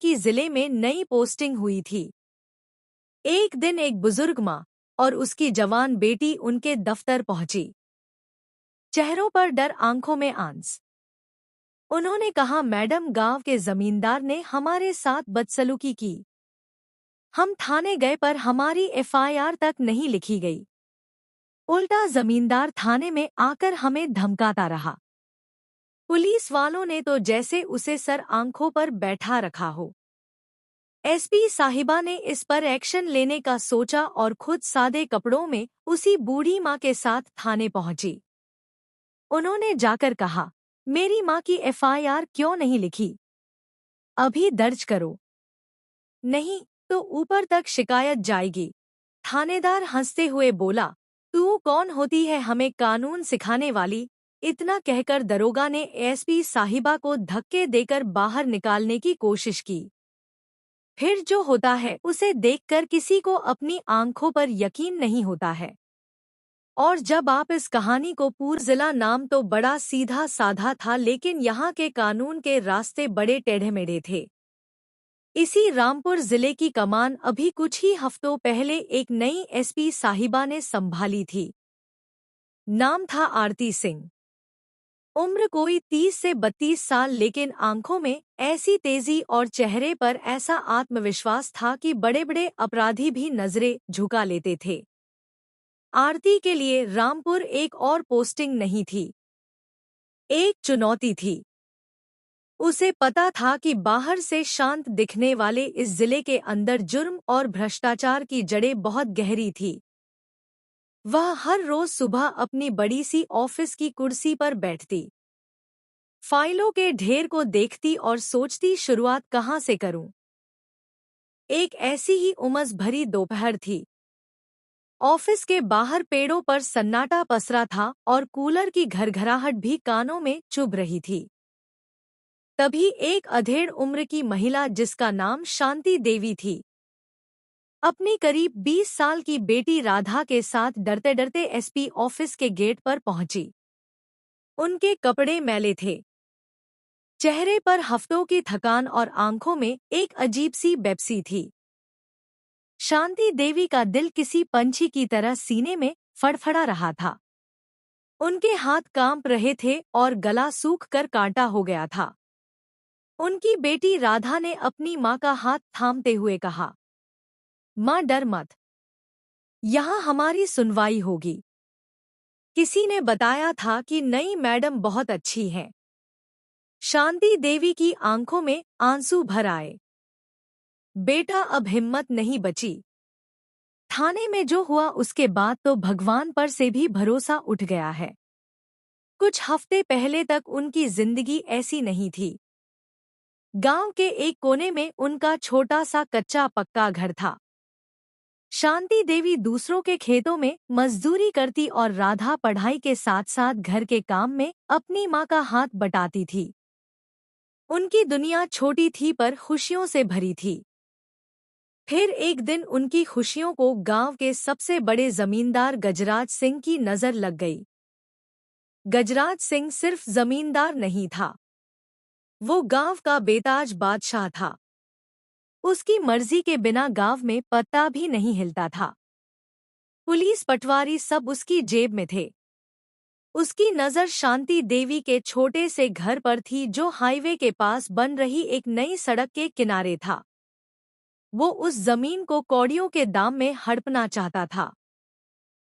की जिले में नई पोस्टिंग हुई थी। एक दिन एक बुजुर्ग माँ और उसकी जवान बेटी उनके दफ्तर पहुंची। चेहरों पर डर, आंखों में आंस। उन्होंने कहा, मैडम, गांव के जमींदार ने हमारे साथ बदसलूकी की। हम थाने गए पर हमारी एफआईआर तक नहीं लिखी गई। उल्टा जमींदार थाने में आकर हमें धमकाता रहा। पुलिस वालों ने तो जैसे उसे सर आंखों पर बैठा रखा हो। एसपी साहिबा ने इस पर एक्शन लेने का सोचा और खुद सादे कपड़ों में उसी बूढ़ी माँ के साथ थाने पहुंची। उन्होंने जाकर कहा, मेरी माँ की एफआईआर क्यों नहीं लिखी? अभी दर्ज करो। नहीं तो ऊपर तक शिकायत जाएगी। थानेदार हंसते हुए बोला, तू कौन होती है हमें कानून सिखाने वाली? इतना कहकर दरोगा ने एसपी साहिबा को धक्के देकर बाहर निकालने की कोशिश की। फिर जो होता है उसे देखकर किसी को अपनी आंखों पर यकीन नहीं होता है। और जब आप इस कहानी को पूरा जिला नाम तो बड़ा सीधा साधा था, लेकिन यहाँ के कानून के रास्ते बड़े टेढ़े-मेढ़े थे। इसी रामपुर जिले की कमान अभी कुछ ही हफ्तों पहले एक नई एसपी साहिबा ने संभाली थी। नाम था आरती सिंह। उम्र कोई 30 से 32 साल, लेकिन आंखों में ऐसी तेजी और चेहरे पर ऐसा आत्मविश्वास था कि बड़े-बड़े अपराधी भी नजरें झुका लेते थे। आरती के लिए रामपुर एक और पोस्टिंग नहीं थी, एक चुनौती थी। उसे पता था कि बाहर से शांत दिखने वाले इस जिले के अंदर जुर्म और भ्रष्टाचार की जड़ें बहुत गहरी थी। वह हर रोज सुबह अपनी बड़ी सी ऑफिस की कुर्सी पर बैठती, फाइलों के ढेर को देखती और सोचती, शुरुआत कहाँ से करूं। एक ऐसी ही उमस भरी दोपहर थी। ऑफिस के बाहर पेड़ों पर सन्नाटा पसरा था और कूलर की घरघराहट भी कानों में चुभ रही थी। तभी एक अधेड़ उम्र की महिला, जिसका नाम शांति देवी थी, अपनी करीब 20 साल की बेटी राधा के साथ डरते डरते एसपी ऑफिस के गेट पर पहुंची। उनके कपड़े मैले थे, चेहरे पर हफ्तों की थकान और आंखों में एक अजीब सी बेबसी थी। शांति देवी का दिल किसी पंछी की तरह सीने में फड़फड़ा रहा था। उनके हाथ कांप रहे थे और गला सूख कर कांटा हो गया था। उनकी बेटी राधा ने अपनी माँ का हाथ थामते हुए कहा, माँ, डर मत, यहाँ हमारी सुनवाई होगी। किसी ने बताया था कि नई मैडम बहुत अच्छी हैं। शांति देवी की आंखों में आंसू भर आए। बेटा, अब हिम्मत नहीं बची। थाने में जो हुआ उसके बाद तो भगवान पर से भी भरोसा उठ गया है। कुछ हफ्ते पहले तक उनकी जिंदगी ऐसी नहीं थी। गांव के एक कोने में उनका छोटा सा कच्चा पक्का घर था। शांति देवी दूसरों के खेतों में मजदूरी करती और राधा पढ़ाई के साथ साथ घर के काम में अपनी माँ का हाथ बटाती थी। उनकी दुनिया छोटी थी पर खुशियों से भरी थी। फिर एक दिन उनकी खुशियों को गांव के सबसे बड़े जमींदार गजराज सिंह की नजर लग गई। गजराज सिंह सिर्फ जमींदार नहीं था, वो गांव का बेताज बादशाह था। उसकी मर्जी के बिना गांव में पत्ता भी नहीं हिलता था। पुलिस पटवारी सब उसकी जेब में थे। उसकी नज़र शांति देवी के छोटे से घर पर थी, जो हाईवे के पास बन रही एक नई सड़क के किनारे था। वो उस जमीन को कौड़ियों के दाम में हड़पना चाहता था।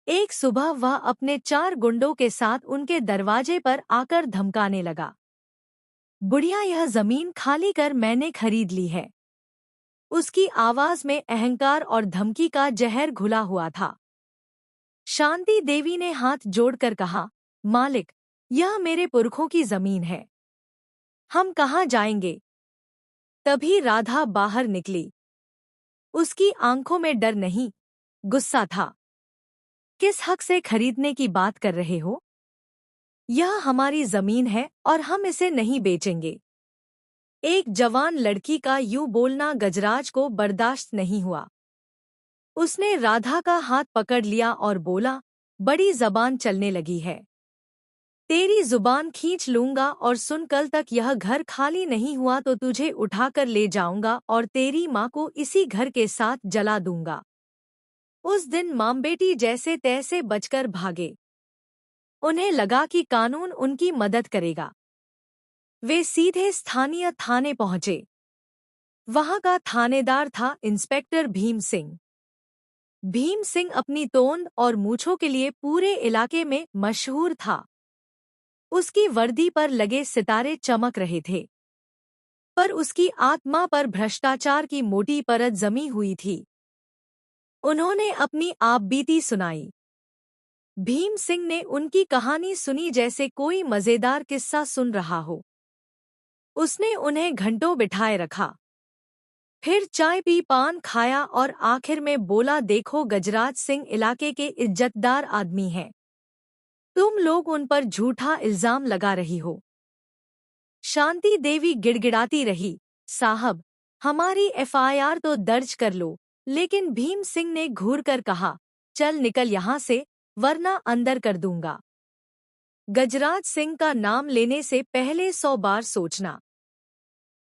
एक सुबह वह अपने 4 गुंडों के साथ उनके दरवाजे पर आकर धमकाने लगा, बुढ़िया, यह जमीन खाली कर, मैंने खरीद ली है। उसकी आवाज में अहंकार और धमकी का जहर घुला हुआ था। शांति देवी ने हाथ जोड़कर कहा, मालिक, यह मेरे पुरखों की जमीन है, हम कहाँ जाएंगे? तभी राधा बाहर निकली। उसकी आंखों में डर नहीं, गुस्सा था। किस हक से खरीदने की बात कर रहे हो? यह हमारी जमीन है और हम इसे नहीं बेचेंगे। एक जवान लड़की का यूं बोलना गजराज को बर्दाश्त नहीं हुआ। उसने राधा का हाथ पकड़ लिया और बोला, बड़ी जबान चलने लगी है। तेरी जुबान खींच लूंगा और सुन, कल तक यह घर खाली नहीं हुआ तो तुझे उठाकर ले जाऊंगा और तेरी माँ को इसी घर के साथ जला दूंगा। उस दिन माम बेटी जैसे तैसे बचकर भागे। उन्हें लगा कि कानून उनकी मदद करेगा। वे सीधे स्थानीय थाने पहुंचे। वहां का थानेदार था इंस्पेक्टर भीम सिंह। भीम सिंह अपनी तोंद और मूंछों के लिए पूरे इलाके में मशहूर था। उसकी वर्दी पर लगे सितारे चमक रहे थे, पर उसकी आत्मा पर भ्रष्टाचार की मोटी परत जमी हुई थी। उन्होंने अपनी आपबीती सुनाई। भीम सिंह ने उनकी कहानी सुनी जैसे कोई मजेदार किस्सा सुन रहा हो। उसने उन्हें घंटों बिठाए रखा, फिर चाय पी, पान खाया और आखिर में बोला, देखो गजराज सिंह इलाके के इज्जतदार आदमी हैं। तुम लोग उन पर झूठा इल्जाम लगा रही हो। शांति देवी गिड़गिड़ाती रही, साहब हमारी एफआईआर तो दर्ज कर लो। लेकिन भीम सिंह ने घूरकर कहा, चल निकल यहाँ से, वरना अंदर कर दूंगा। गजराज सिंह का नाम लेने से पहले 100 बार सोचना,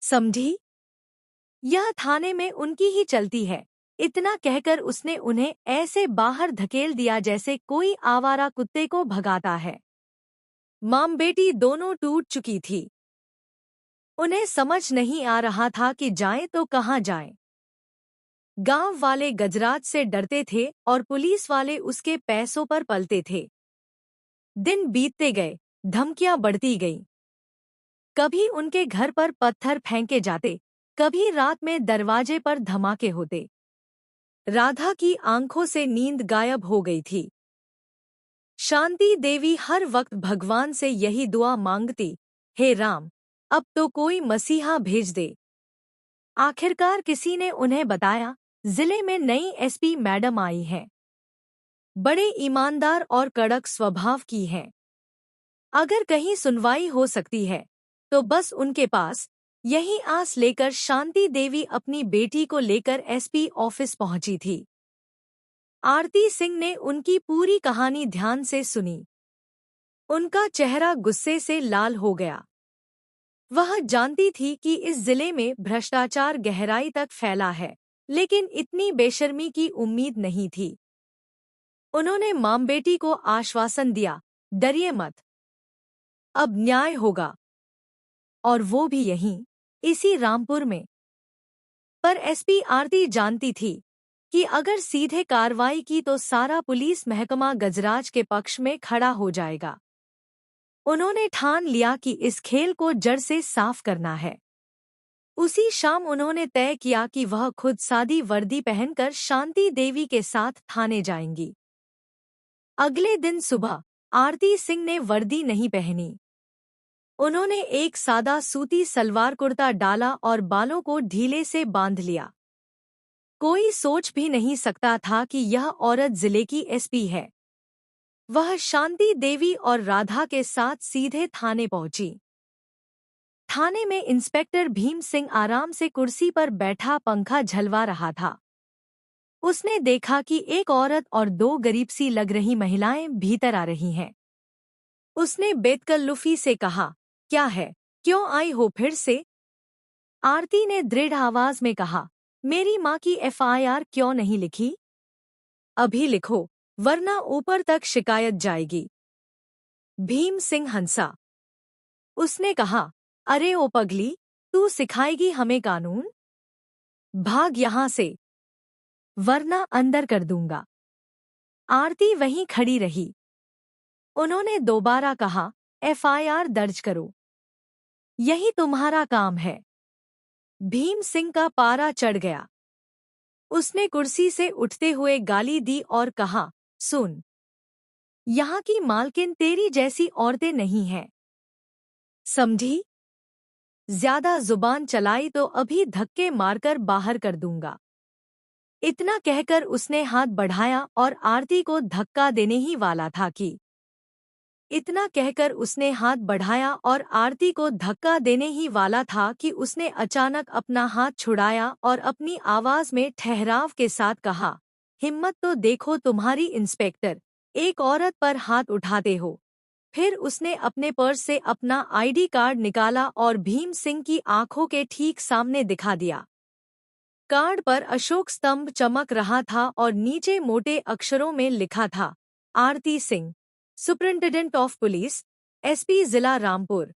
समझी? यह थाने में उनकी ही चलती है। इतना कहकर उसने उन्हें ऐसे बाहर धकेल दिया जैसे कोई आवारा कुत्ते को भगाता है। माम बेटी दोनों टूट चुकी थी। उन्हें समझ नहीं आ रहा था कि जाएं तो कहाँ जाएं। गांव वाले गजराज से डरते थे और पुलिस वाले उसके पैसों पर पलते थे। दिन बीतते गए, धमकियां बढ़ती गईं। कभी उनके घर पर पत्थर फेंके जाते, कभी रात में दरवाजे पर धमाके होते। राधा की आंखों से नींद गायब हो गई थी। शांति देवी हर वक्त भगवान से यही दुआ मांगती, हे राम, अब तो कोई मसीहा भेज दे। आखिरकार किसी ने उन्हें बताया, जिले में नई एसपी मैडम आई हैं। बड़े ईमानदार और कड़क स्वभाव की हैं। अगर कहीं सुनवाई हो सकती है तो बस उनके पास। यही आस लेकर शांति देवी अपनी बेटी को लेकर एसपी ऑफिस पहुंची थी। आरती सिंह ने उनकी पूरी कहानी ध्यान से सुनी। उनका चेहरा गुस्से से लाल हो गया। वह जानती थी कि इस जिले में भ्रष्टाचार गहराई तक फैला है, लेकिन इतनी बेशर्मी की उम्मीद नहीं थी। उन्होंने माम बेटी को आश्वासन दिया, डरिए मत, अब न्याय होगा, और वो भी यहीं, इसी रामपुर में। पर एसपी आरती जानती थी कि अगर सीधे कार्रवाई की तो सारा पुलिस महकमा गजराज के पक्ष में खड़ा हो जाएगा। उन्होंने ठान लिया कि इस खेल को जड़ से साफ करना है। उसी शाम उन्होंने तय किया कि वह खुद सादी वर्दी पहनकर शांति देवी के साथ थाने जाएंगी। अगले दिन सुबह आरती सिंह ने वर्दी नहीं पहनी। उन्होंने एक सादा सूती सलवार कुर्ता डाला और बालों को ढीले से बांध लिया। कोई सोच भी नहीं सकता था कि यह औरत जिले की एसपी है। वह शांति देवी और राधा के साथ सीधे थाने पहुंची। थाने में इंस्पेक्टर भीम सिंह आराम से कुर्सी पर बैठा पंखा झलवा रहा था। उसने देखा कि एक औरत और 2 गरीब सी लग रही महिलाएं भीतर आ रही हैं। उसने बेतकल्लुफी से कहा, क्या है, क्यों आई हो फिर से? आरती ने दृढ़ आवाज में कहा, मेरी माँ की एफआईआर क्यों नहीं लिखी? अभी लिखो, वरना ऊपर तक शिकायत जाएगी। भीम सिंह हंसा। उसने कहा, अरे ओ पगली, तू सिखाएगी हमें कानून? भाग यहाँ से, वरना अंदर कर दूंगा। आरती वहीं खड़ी रही। उन्होंने दोबारा कहा, एफआईआर दर्ज करो, यही तुम्हारा काम है। भीम सिंह का पारा चढ़ गया। उसने कुर्सी से उठते हुए गाली दी और कहा, सुन, यहाँ की मालकिन तेरी जैसी औरतें नहीं हैं, समझी? ज्यादा जुबान चलाई तो अभी धक्के मारकर बाहर कर दूंगा। इतना कहकर उसने हाथ बढ़ाया और आरती को धक्का देने ही वाला था कि उसने अचानक अपना हाथ छुड़ाया और अपनी आवाज में ठहराव के साथ कहा, हिम्मत तो देखो तुम्हारी इंस्पेक्टर, एक औरत पर हाथ उठाते हो। फिर उसने अपने पर्स से अपना आईडी कार्ड निकाला और भीम सिंह की आंखों के ठीक सामने दिखा दिया। कार्ड पर अशोक स्तंभ चमक रहा था और नीचे मोटे अक्षरों में लिखा था, Aarti Singh, superintendent of police, SP जिला रामपुर।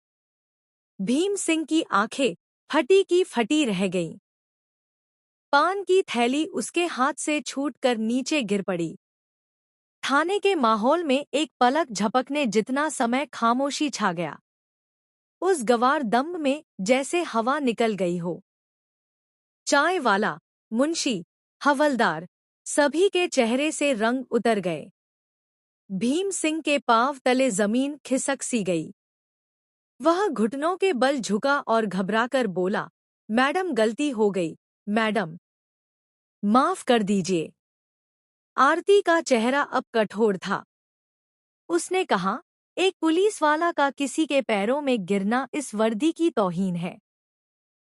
भीम सिंह की आंखें फटी की फटी रह गईं। पान की थैली उसके हाथ से छूटकर नीचे गिर पड़ी। थाने के माहौल में एक पलक झपकने जितना समय खामोशी छा गया। उस गवार दम में जैसे हवा निकल गई हो। चाय वाला, मुंशी, हवलदार, सभी के चेहरे से रंग उतर गए। भीम सिंह के पांव तले जमीन खिसक सी गई। वह घुटनों के बल झुका और घबराकर बोला, मैडम गलती हो गई, मैडम, माफ कर दीजिए। आरती का चेहरा अब कठोर था। उसने कहा, एक पुलिस वाला का किसी के पैरों में गिरना इस वर्दी की तौहीन है।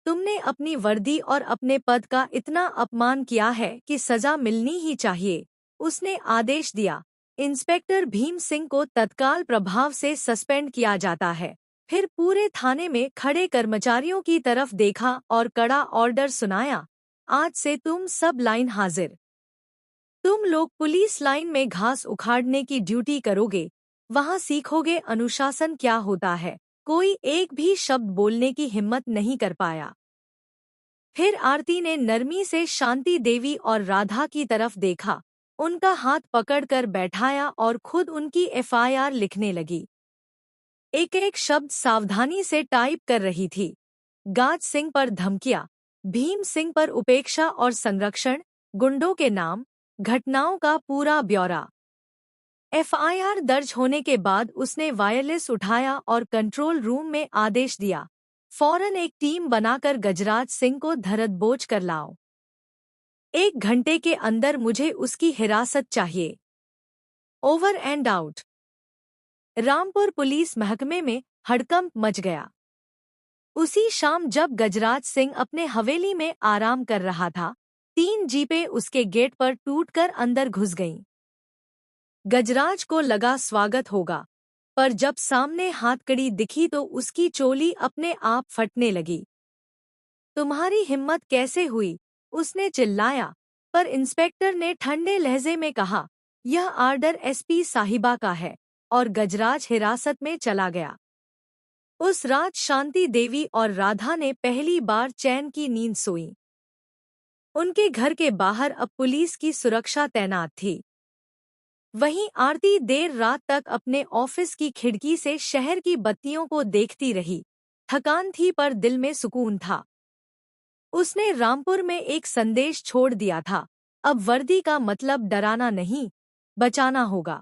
तुमने अपनी वर्दी और अपने पद का इतना अपमान किया है कि सजा मिलनी ही चाहिए। उसने आदेश दिया, इंस्पेक्टर भीम सिंह को तत्काल प्रभाव से सस्पेंड किया जाता है। फिर पूरे थाने में खड़े कर्मचारियों की तरफ देखा और कड़ा ऑर्डर सुनाया, आज से तुम सब लाइन हाजिर। तुम लोग पुलिस लाइन में घास उखाड़ने की ड्यूटी करोगे, वहां सीखोगे अनुशासन क्या होता है। कोई एक भी शब्द बोलने की हिम्मत नहीं कर पाया। फिर आरती ने नरमी से शांति देवी और राधा की तरफ देखा, उनका हाथ पकड़कर बैठाया और खुद उनकी एफआईआर लिखने लगी। एक एक शब्द सावधानी से टाइप कर रही थी। गाज सिंह पर धमकियां, भीम सिंह पर उपेक्षा और संरक्षण, गुंडों के नाम, घटनाओं का पूरा ब्यौरा। एफआईआर दर्ज होने के बाद उसने वायरलेस उठाया और कंट्रोल रूम में आदेश दिया, फौरन एक टीम बनाकर गजराज सिंह को धरदबोच कर लाओ। 1 घंटे के अंदर मुझे उसकी हिरासत चाहिए। Over and out. Rampur police महकमे में हड़कंप मच गया। उसी शाम जब गजराज सिंह अपने हवेली में आराम कर रहा था, 3 जीपें उसके गेट पर टूटकर अंदर घुस गईं। गजराज को लगा स्वागत होगा, पर जब सामने हाथकड़ी दिखी तो उसकी चोली अपने आप फटने लगी। तुम्हारी हिम्मत कैसे हुई? उसने चिल्लाया, पर इंस्पेक्टर ने ठंडे लहजे में कहा, यह आर्डर एसपी साहिबा का है, और गजराज हिरासत में चला गया। उस रात शांति देवी और राधा ने पहली बार चैन की नींद सोई। उनके घर के बाहर अब पुलिस की सुरक्षा तैनात थी। वहीं आरती देर रात तक अपने ऑफिस की खिड़की से शहर की बत्तियों को देखती रही। थकान थी पर दिल में सुकून था। उसने रामपुर में एक संदेश छोड़ दिया था, अब वर्दी का मतलब डराना नहीं, बचाना होगा।